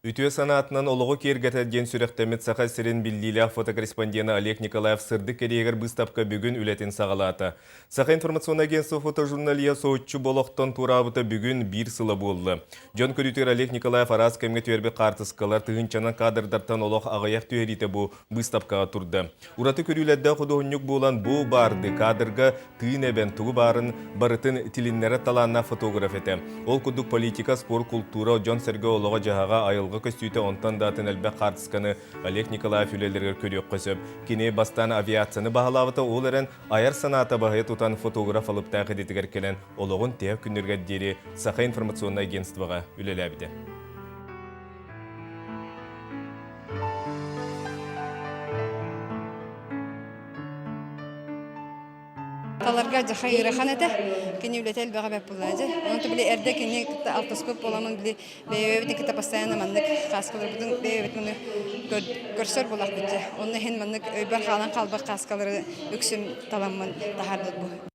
Ütüе санатынан олығы кергетеден сүректемет сақа сирен білдейлі фотокорреспондені Олег Николаев сырды керегер бұстапқа бүгін үлетін сағалаты. Сақа информацион агентство фотожурналия соғытчы болықтан турабыта бүгін бір сылы болды. Жон көрітер Олег Николаев арас кәмге түйербе қартысқалар тұғынчанан кадрдартан олық ағаяқ түйеріті бұ бұстапқаға тұрды. Ураты көрілерді құдығынюк болан бұ барды кадрға түйін әбен тұғы барын барытын тилиннері таланна фотограф еті. Ол күдік политика, спорт, культура, Жон Серге олығы жағаға айыл көстүйті онтан датын әлбәк қартысқаны Олег Николаев үлелерге көрек қөсіп. Кене бастан авиацияны бағалавыты ол әрін айар санаты бағайы тұтан фотограф алып тәқід етігер келен олығын тәп күндерге дері Сақа информационный агентствоға үлелі әбіді. Таларга жаха ырахан эте, кене үлетел бага беп булады. Онты биле эрде кене алтоскоп боламын биле бебет кита постоянно мандык каскалар будун бебет муну көрсөр булак бите. Онны хен мандык өйбөр халан калбак каскалары үксүм таламын тахарды бу.